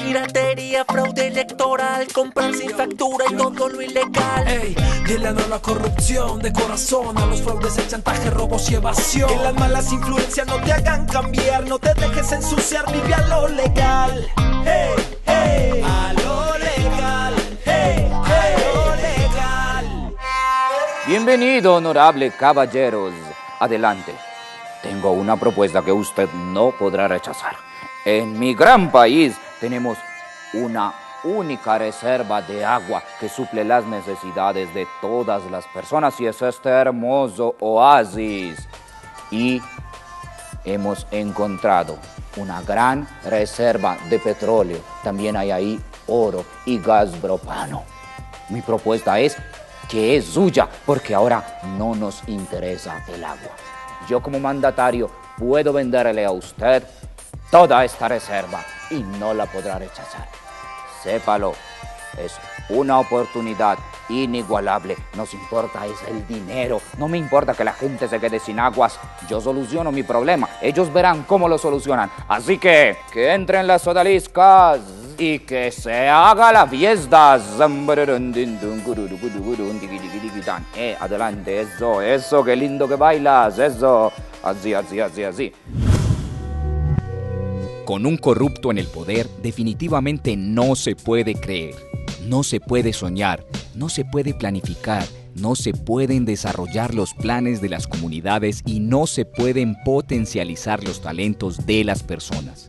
piratería, fraude electoral, comprar sin factura y todo lo ilegal. Ey, dile no a la corrupción de corazón, a los fraudes, el chantaje, robos y evasión. Que las malas influencias no te hagan cambiar, no te dejes ensuciar, vive a lo legal. Hey, hey, a lo legal. Hey, hey, a lo legal. Bienvenido, honorable caballeros. Adelante. Tengo una propuesta que usted no podrá rechazar. En mi gran país tenemos una única reserva de agua que suple las necesidades de todas las personas y es este hermoso oasis. Y hemos encontrado una gran reserva de petróleo. También hay ahí oro y gas propano. Mi propuesta es que es suya porque ahora no nos interesa el agua. Yo como mandatario puedo venderle a usted toda esta reserva y no la podrá rechazar. Sépalo, es una oportunidad inigualable. Nos importa es el dinero. No me importa que la gente se quede sin aguas. Yo soluciono mi problema. Ellos verán cómo lo solucionan. Así que entren las odaliscas y que se haga la fiesta. Adelante, eso, qué lindo que bailas, eso. Así. Con un corrupto en el poder, definitivamente no se puede creer, no se puede soñar, no se puede planificar, no se pueden desarrollar los planes de las comunidades y no se pueden potencializar los talentos de las personas.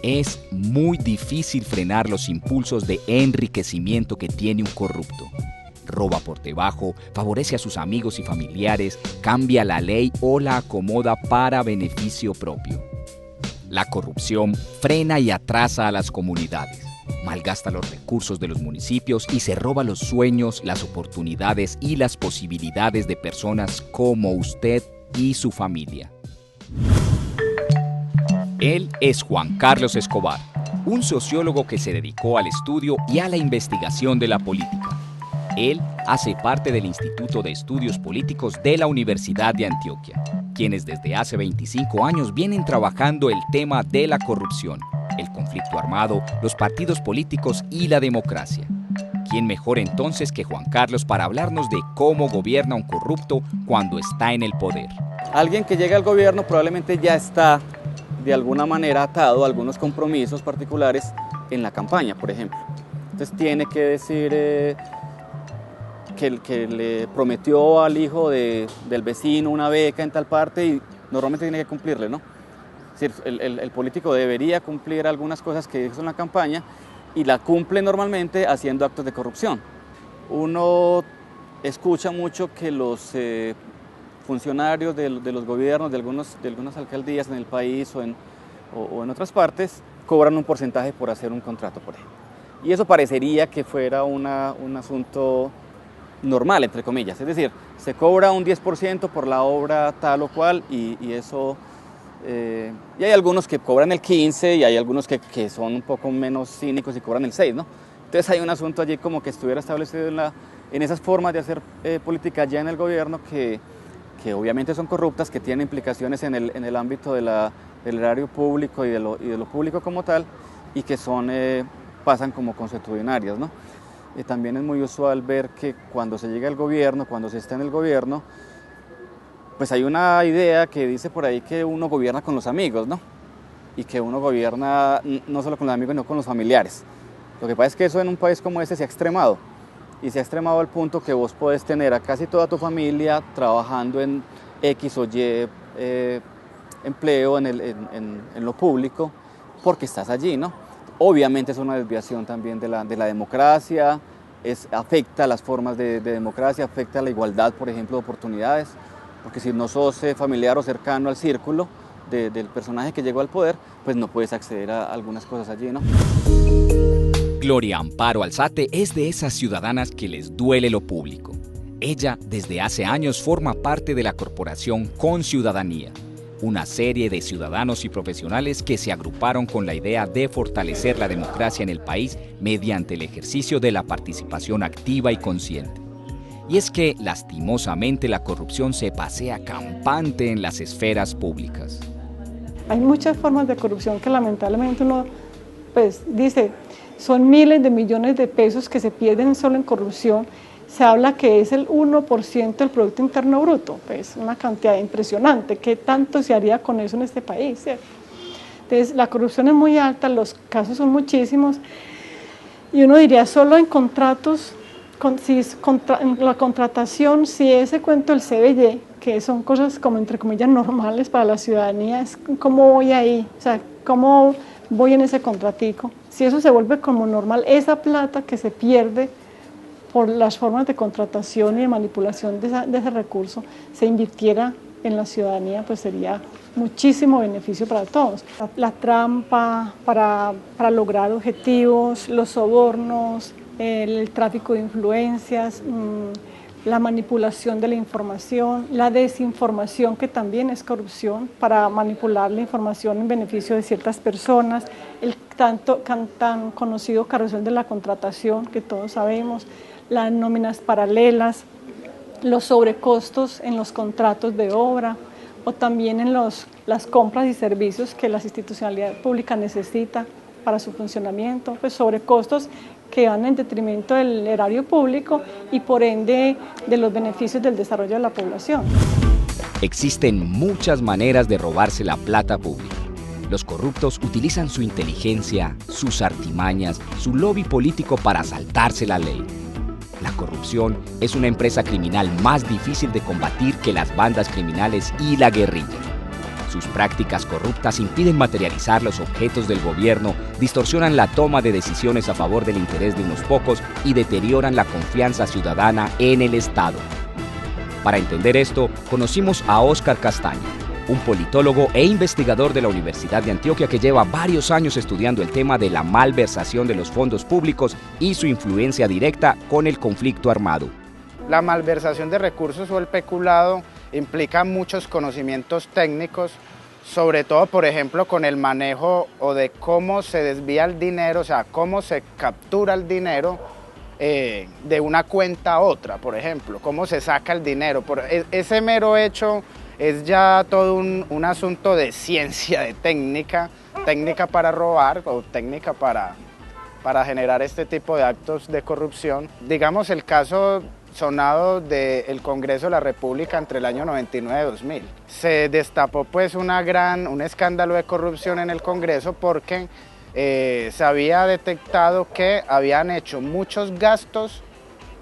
Es muy difícil frenar los impulsos de enriquecimiento que tiene un corrupto. Roba por debajo, favorece a sus amigos y familiares, cambia la ley o la acomoda para beneficio propio. La corrupción frena y atrasa a las comunidades, malgasta los recursos de los municipios y se roba los sueños, las oportunidades y las posibilidades de personas como usted y su familia. Él es Juan Carlos Escobar, un sociólogo que se dedicó al estudio y a la investigación de la política. Él hace parte del Instituto de Estudios Políticos de la Universidad de Antioquia, quienes desde hace 25 años vienen trabajando el tema de la corrupción, el conflicto armado, los partidos políticos y la democracia. ¿Quién mejor entonces que Juan Carlos para hablarnos de cómo gobierna un corrupto cuando está en el poder? Alguien que llega al gobierno probablemente ya está de alguna manera atado a algunos compromisos particulares en la campaña, por ejemplo. Entonces tiene que decir que le prometió al hijo del vecino una beca en tal parte y normalmente tiene que cumplirle, ¿no? Es decir, el político debería cumplir algunas cosas que dijo en la campaña y la cumple normalmente haciendo actos de corrupción. Uno escucha mucho que los funcionarios de los gobiernos, de algunas alcaldías en el país o en otras partes, cobran un porcentaje por hacer un contrato, por ejemplo. Y eso parecería que fuera un asunto normal, entre comillas, es decir, se cobra un 10% por la obra tal o cual y eso, y hay algunos que cobran el 15% y hay algunos que son un poco menos cínicos y cobran el 6%, ¿no? Entonces hay un asunto allí como que estuviera establecido en esas formas de hacer política ya en el gobierno que obviamente son corruptas, que tienen implicaciones en el ámbito del erario público y de lo público como tal y que pasan como consuetudinarias, ¿no? También es muy usual ver que cuando se llega al gobierno, cuando se está en el gobierno, pues hay una idea que dice por ahí que uno gobierna con los amigos, ¿no? Y que uno gobierna no solo con los amigos, sino con los familiares. Lo que pasa es que eso en un país como este se ha extremado. Y se ha extremado al punto que vos podés tener a casi toda tu familia trabajando en X o Y empleo en lo público porque estás allí, ¿no? Obviamente es una desviación también de la democracia, afecta las formas de democracia, afecta la igualdad, por ejemplo, de oportunidades, porque si no sos familiar o cercano al círculo del personaje que llegó al poder, pues no puedes acceder a algunas cosas allí, ¿no? Gloria Amparo Alzate es de esas ciudadanas que les duele lo público. Ella, desde hace años, forma parte de la corporación Con Ciudadanía, una serie de ciudadanos y profesionales que se agruparon con la idea de fortalecer la democracia en el país mediante el ejercicio de la participación activa y consciente. Y es que, lastimosamente, la corrupción se pasea campante en las esferas públicas. Hay muchas formas de corrupción que lamentablemente uno pues dice, son miles de millones de pesos que se pierden solo en corrupción. Se habla que es el 1% del Producto Interno Bruto, pues una cantidad impresionante. ¿Qué tanto se haría con eso en este país, cierto? Entonces, la corrupción es muy alta, los casos son muchísimos, y uno diría solo en contratos, en la contratación, si ese cuento del CBY, que son cosas como entre comillas normales para la ciudadanía, es cómo voy ahí, o sea, cómo voy en ese contratico. Si eso se vuelve como normal, esa plata que se pierde por las formas de contratación y de manipulación de ese recurso, se invirtiera en la ciudadanía, pues sería muchísimo beneficio para todos. La trampa para lograr objetivos, los sobornos, el tráfico de influencias, la manipulación de la información, la desinformación, que también es corrupción, para manipular la información en beneficio de ciertas personas, el tan conocido carrusel de la contratación, que todos sabemos, las nóminas paralelas, los sobrecostos en los contratos de obra, o también en las compras y servicios que la institucionalidad pública necesita para su funcionamiento, pues sobrecostos que van en detrimento del erario público y por ende de los beneficios del desarrollo de la población. Existen muchas maneras de robarse la plata pública. Los corruptos utilizan su inteligencia, sus artimañas, su lobby político para saltarse la ley. La corrupción es una empresa criminal más difícil de combatir que las bandas criminales y la guerrilla. Sus prácticas corruptas impiden materializar los objetos del gobierno, distorsionan la toma de decisiones a favor del interés de unos pocos y deterioran la confianza ciudadana en el Estado. Para entender esto, conocimos a Óscar Castaño, un politólogo e investigador de la Universidad de Antioquia que lleva varios años estudiando el tema de la malversación de los fondos públicos y su influencia directa con el conflicto armado. La malversación de recursos o el peculado implica muchos conocimientos técnicos, sobre todo, por ejemplo, con el manejo o de cómo se desvía el dinero, o sea, cómo se captura el dinero de una cuenta a otra, por ejemplo, cómo se saca el dinero. Ese mero hecho es ya todo un asunto de ciencia, de técnica para robar o técnica para generar este tipo de actos de corrupción. Digamos el caso sonado del Congreso de la República entre el año 99 y 2000. Se destapó pues un escándalo de corrupción en el Congreso porque se había detectado que habían hecho muchos gastos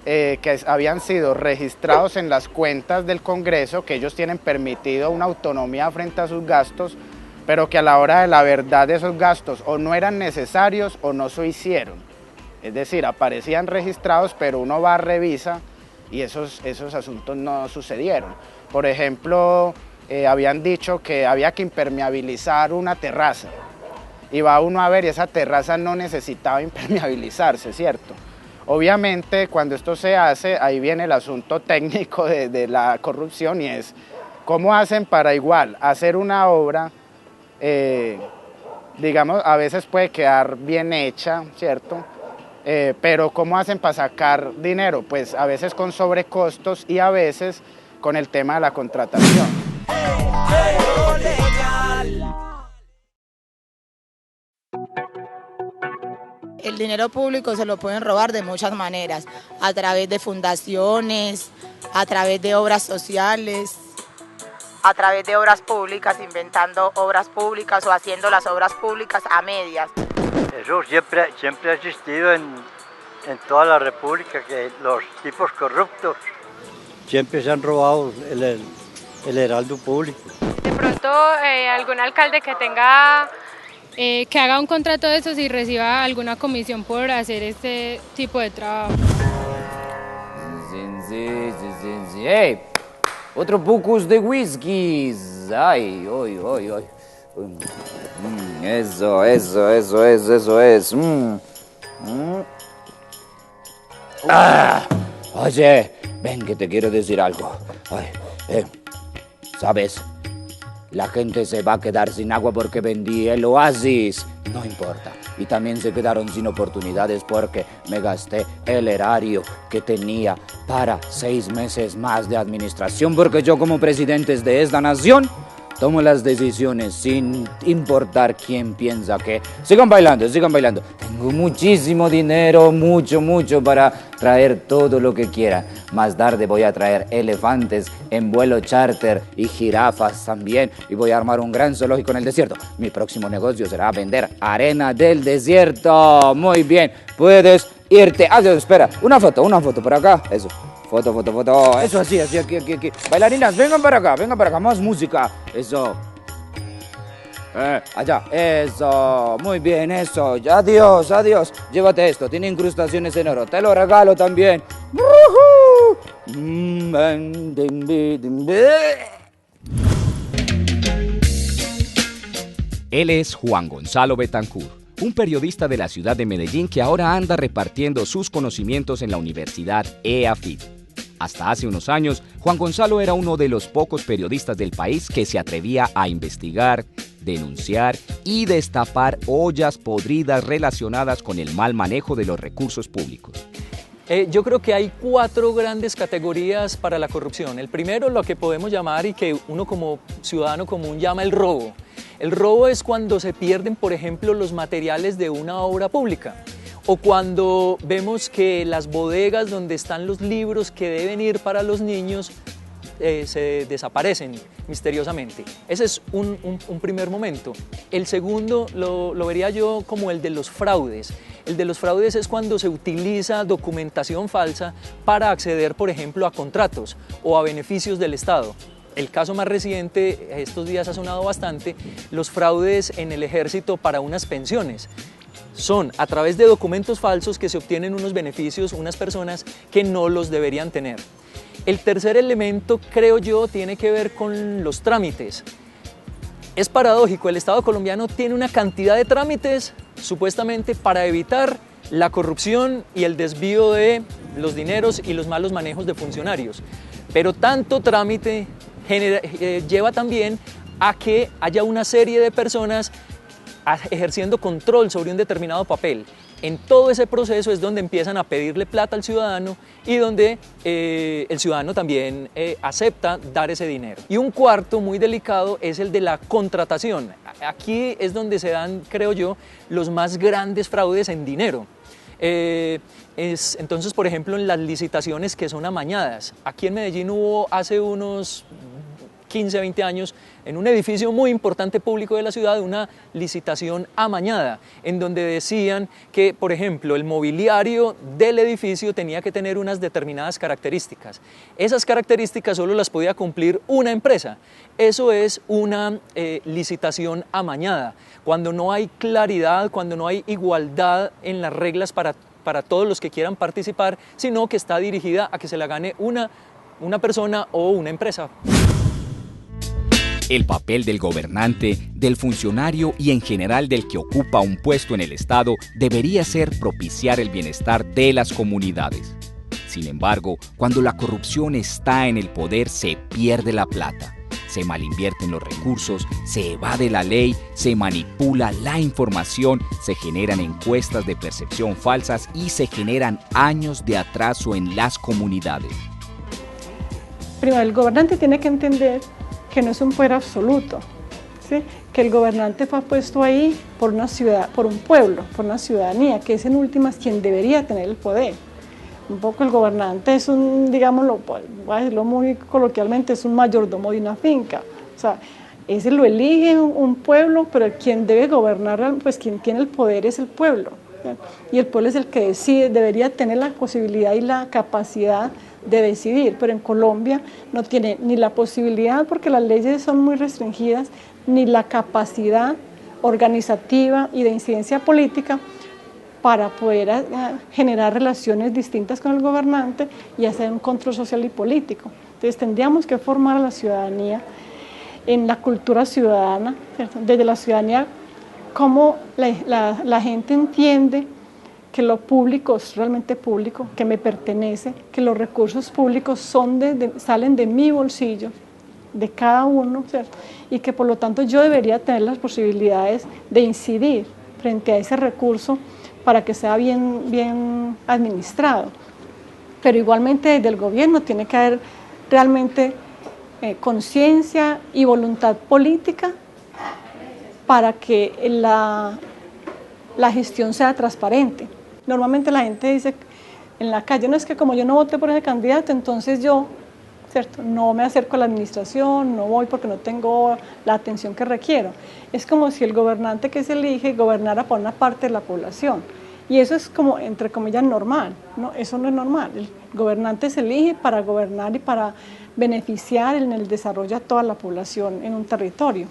que habían sido registrados en las cuentas del Congreso, que ellos tienen permitido una autonomía frente a sus gastos, pero que a la hora de la verdad esos gastos o no eran necesarios o no se hicieron. Es decir, aparecían registrados, pero uno va a revisa y esos asuntos no sucedieron. Por ejemplo, habían dicho que había que impermeabilizar una terraza y va uno a ver y esa terraza no necesitaba impermeabilizarse, ¿cierto? Obviamente cuando esto se hace, ahí viene el asunto técnico de la corrupción y es cómo hacen para igual hacer una obra, digamos, a veces puede quedar bien hecha, ¿cierto? Pero ¿cómo hacen para sacar dinero? Pues a veces con sobrecostos y a veces con el tema de la contratación. El dinero público se lo pueden robar de muchas maneras, a través de fundaciones, a través de obras sociales, a través de obras públicas, inventando obras públicas o haciendo las obras públicas a medias. Eso siempre ha existido en toda la República, que los tipos corruptos siempre se han robado el heraldo público. De pronto algún alcalde que tenga, que haga un contrato de esos y reciba alguna comisión por hacer este tipo de trabajo. ¡Hey! Otro pocos de whiskies. ¡Ay, ay, ay, ay! Eso es. Oye, ven que te quiero decir algo. Ay, ¿sabes? La gente se va a quedar sin agua porque vendí el oasis. No importa. Y también se quedaron sin oportunidades porque me gasté el erario que tenía para 6 meses más de administración, porque yo como presidente de esta nación tomo las decisiones sin importar quién piensa qué. Sigan bailando, sigan bailando. Tengo muchísimo dinero, mucho para traer todo lo que quiera. Más tarde voy a traer elefantes en vuelo charter y jirafas también. Y voy a armar un gran zoológico en el desierto. Mi próximo negocio será vender arena del desierto. Muy bien, puedes irte. Ah, espera, una foto por acá. Eso. Foto. Eso así, aquí. Bailarinas, vengan para acá, más música. Eso. Allá, eso, muy bien, eso. Adiós. Llévate esto, tiene incrustaciones en oro. Te lo regalo también. Él es Juan Gonzalo Betancourt, un periodista de la ciudad de Medellín que ahora anda repartiendo sus conocimientos en la Universidad EAFIT. Hasta hace unos años, Juan Gonzalo era uno de los pocos periodistas del país que se atrevía a investigar, denunciar y destapar ollas podridas relacionadas con el mal manejo de los recursos públicos. Yo creo que hay 4 grandes categorías para la corrupción. El primero, lo que podemos llamar y que uno como ciudadano común llama el robo. El robo es cuando se pierden, por ejemplo, los materiales de una obra pública. O cuando vemos que las bodegas donde están los libros que deben ir para los niños se desaparecen misteriosamente. Ese es un primer momento. El segundo lo vería yo como el de los fraudes. El de los fraudes es cuando se utiliza documentación falsa para acceder, por ejemplo, a contratos o a beneficios del Estado. El caso más reciente, estos días ha sonado bastante, los fraudes en el ejército para unas pensiones. Son a través de documentos falsos que se obtienen unos beneficios, unas personas que no los deberían tener. El tercer elemento, creo yo, tiene que ver con los trámites. Es paradójico, el Estado colombiano tiene una cantidad de trámites supuestamente para evitar la corrupción y el desvío de los dineros y los malos manejos de funcionarios. Pero tanto trámite lleva también a que haya una serie de personas ejerciendo control sobre un determinado papel. En todo ese proceso es donde empiezan a pedirle plata al ciudadano y donde el ciudadano también acepta dar ese dinero. Y un cuarto muy delicado es el de la contratación. Aquí es donde se dan, creo yo, los más grandes fraudes en dinero. Entonces, por ejemplo, en las licitaciones que son amañadas. Aquí en Medellín hubo hace unos 15, 20 años, en un edificio muy importante público de la ciudad, una licitación amañada, en donde decían que, por ejemplo, el mobiliario del edificio tenía que tener unas determinadas características. Esas características solo las podía cumplir una empresa. Eso es una licitación amañada, cuando no hay claridad, cuando no hay igualdad en las reglas para todos los que quieran participar, sino que está dirigida a que se la gane una persona o una empresa. El papel del gobernante, del funcionario y en general del que ocupa un puesto en el Estado debería ser propiciar el bienestar de las comunidades. Sin embargo, cuando la corrupción está en el poder, se pierde la plata, se malinvierten los recursos, se evade la ley, se manipula la información, se generan encuestas de percepción falsas y se generan años de atraso en las comunidades. Primero, el gobernante tiene que entender que no es un poder absoluto, ¿sí? Que el gobernante fue puesto ahí por una ciudad, por un pueblo, por una ciudadanía, que es en últimas quien debería tener el poder. Un poco el gobernante es un, digámoslo, voy a decirlo muy coloquialmente, es un mayordomo de una finca. O sea, ese lo elige un pueblo, pero quien debe gobernar, pues quien tiene el poder es el pueblo, ¿sí? Y el pueblo es el que decide, debería tener la posibilidad y la capacidad de decidir, pero en Colombia no tiene ni la posibilidad, porque las leyes son muy restringidas, ni la capacidad organizativa y de incidencia política para poder generar relaciones distintas con el gobernante y hacer un control social y político. Entonces tendríamos que formar a la ciudadanía en la cultura ciudadana, ¿cierto? Desde la ciudadanía, cómo la gente entiende que lo público es realmente público, que me pertenece, que los recursos públicos salen de mi bolsillo, de cada uno, ¿cierto? Y que por lo tanto yo debería tener las posibilidades de incidir frente a ese recurso para que sea bien administrado. Pero igualmente desde el gobierno tiene que haber realmente conciencia y voluntad política para que la gestión sea transparente. Normalmente la gente dice en la calle, no es que como yo no voté por ese candidato, entonces yo, ¿cierto?, no me acerco a la administración, no voy porque no tengo la atención que requiero. Es como si el gobernante que se elige gobernara para una parte de la población. Y eso es como, entre comillas, normal, ¿no? Eso no es normal. El gobernante se elige para gobernar y para beneficiar en el desarrollo a toda la población en un territorio.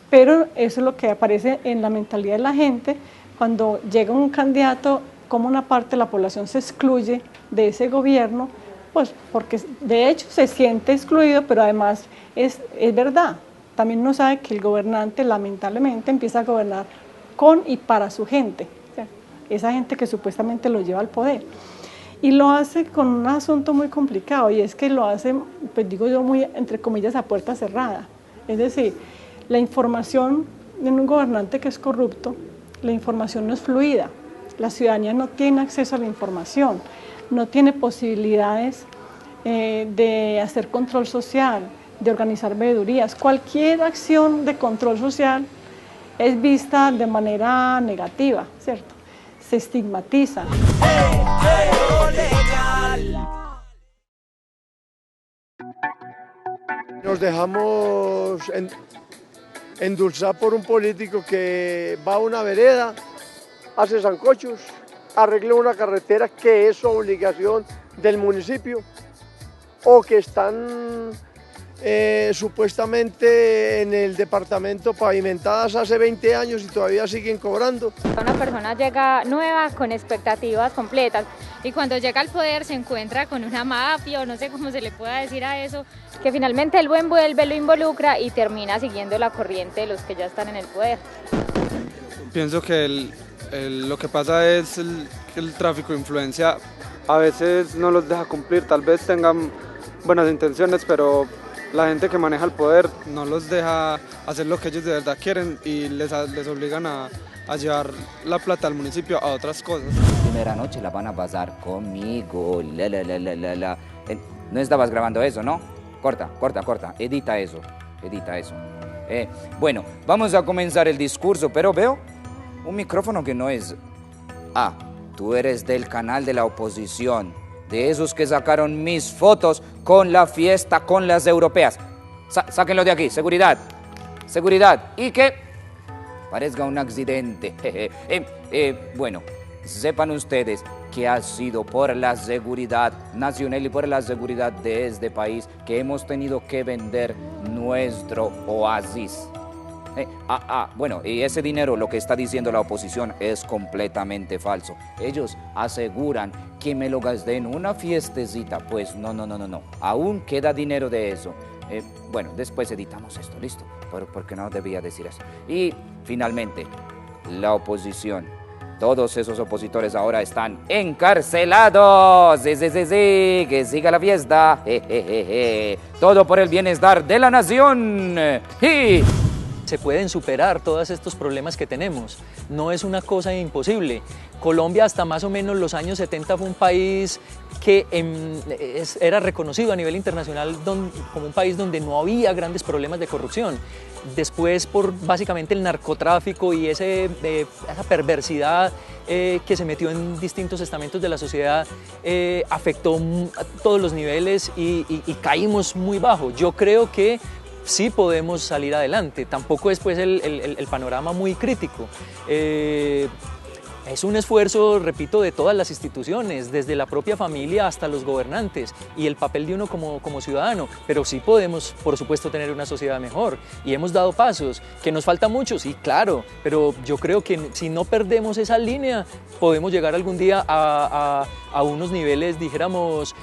Pero eso es lo que aparece en la mentalidad de la gente cuando llega un candidato, como una parte de la población se excluye de ese gobierno, pues porque de hecho se siente excluido, pero además es verdad. También uno sabe que el gobernante lamentablemente empieza a gobernar con y para su gente. Esa gente que supuestamente lo lleva al poder. Y lo hace con un asunto muy complicado, y es que lo hace, pues digo yo, muy, entre comillas, a puerta cerrada. Es decir, la información en un gobernante que es corrupto, la información no es fluida, la ciudadanía no tiene acceso a la información, no tiene posibilidades de hacer control social, de organizar veedurías. Cualquier acción de control social es vista de manera negativa, ¿cierto? Se estigmatiza. Nos dejamos endulzar por un político que va a una vereda, hace sancochos, arregla una carretera que es obligación del municipio, o que están supuestamente en el departamento pavimentadas hace 20 años y todavía siguen cobrando. Una persona llega nueva con expectativas completas y cuando llega al poder se encuentra con una mafia, o no sé cómo se le pueda decir a eso, que finalmente él lo envuelve, lo involucra y termina siguiendo la corriente de los que ya están en el poder. Pienso que lo que pasa es que el tráfico de influencia a veces no los deja cumplir, tal vez tengan buenas intenciones, pero la gente que maneja el poder no los deja hacer lo que ellos de verdad quieren y les obligan a llevar la plata al municipio a otras cosas. Primera noche la van a pasar conmigo. No estabas grabando eso, ¿no? Corta, edita eso. Bueno, vamos a comenzar el discurso, pero veo un micrófono que no es... Ah, tú eres del canal de la oposición, de esos que sacaron mis fotos con la fiesta con las europeas. Sáquenlo de aquí, seguridad. Y que parezca un accidente. Bueno, sepan ustedes que ha sido por la seguridad nacional y por la seguridad de este país que hemos tenido que vender nuestro oasis. Bueno, y ese dinero, lo que está diciendo la oposición, es completamente falso. Ellos aseguran que me lo gasté en una fiestecita. Pues no. Aún queda dinero de eso. Bueno, después editamos esto, ¿listo? Porque no debía decir eso. Y finalmente, la oposición. Todos esos opositores ahora están encarcelados. Sí, que siga la fiesta. Todo por el bienestar de la nación. Se pueden superar todos estos problemas que tenemos, no es una cosa imposible. Colombia hasta más o menos los años 70 fue un país que era reconocido a nivel internacional como un país donde no había grandes problemas de corrupción. Después, por básicamente el narcotráfico y esa perversidad que se metió en distintos estamentos de la sociedad, afectó a todos los niveles y caímos muy bajo. Yo creo que sí podemos salir adelante, tampoco es pues el panorama muy crítico. Es un esfuerzo, repito, de todas las instituciones, desde la propia familia hasta los gobernantes y el papel de uno como ciudadano, pero sí podemos, por supuesto, tener una sociedad mejor y hemos dado pasos, que nos falta mucho, sí, claro, pero yo creo que si no perdemos esa línea, podemos llegar algún día a unos niveles, dijéramos,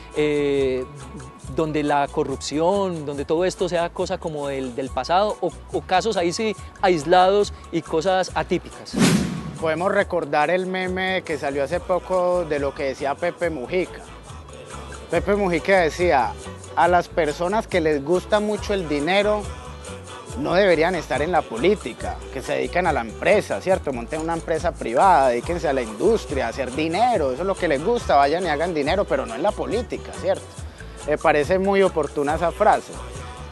donde la corrupción, donde todo esto sea cosa como del pasado o casos ahí sí aislados y cosas atípicas. Podemos recordar el meme que salió hace poco de lo que decía Pepe Mujica. Pepe Mujica decía, a las personas que les gusta mucho el dinero no deberían estar en la política, que se dedican a la empresa, ¿cierto? Monten una empresa privada, dedíquense a la industria, a hacer dinero, eso es lo que les gusta, vayan y hagan dinero, pero no en la política, ¿cierto? Me parece muy oportuna esa frase.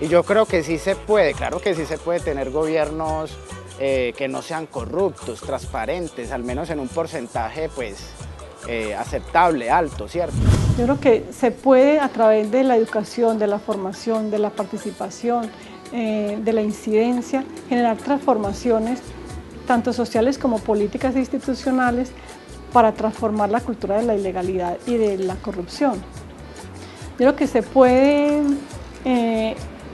Y yo creo que sí se puede, claro que sí se puede tener gobiernos que no sean corruptos, transparentes, al menos en un porcentaje pues aceptable, alto, ¿cierto? Yo creo que se puede a través de la educación, de la formación, de la participación, de la incidencia, generar transformaciones tanto sociales como políticas e institucionales para transformar la cultura de la ilegalidad y de la corrupción. Yo creo que se puede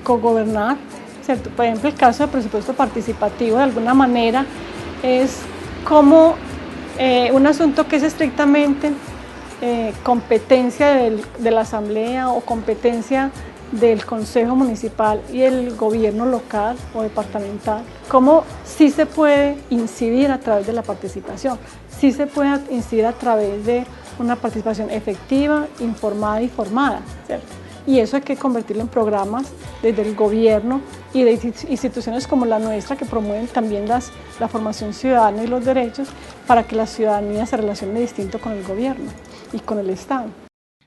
cogobernar, ¿cierto? Por ejemplo, el caso del presupuesto participativo de alguna manera es como un asunto que es estrictamente competencia de la asamblea o competencia del consejo municipal y el gobierno local o departamental, cómo sí se puede incidir a través de la participación, sí se puede incidir a través de una participación efectiva, informada y formada, ¿cierto? Y eso hay que convertirlo en programas desde el gobierno y de instituciones como la nuestra que promueven también la formación ciudadana y los derechos para que la ciudadanía se relacione distinto con el gobierno y con el Estado.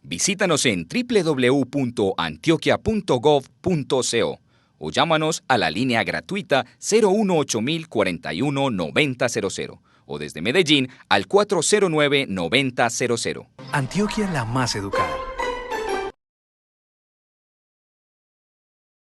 Visítanos en www.antioquia.gov.co o llámanos a la línea gratuita 018 041 9000 o desde Medellín al 409 9000. Antioquia la más educada.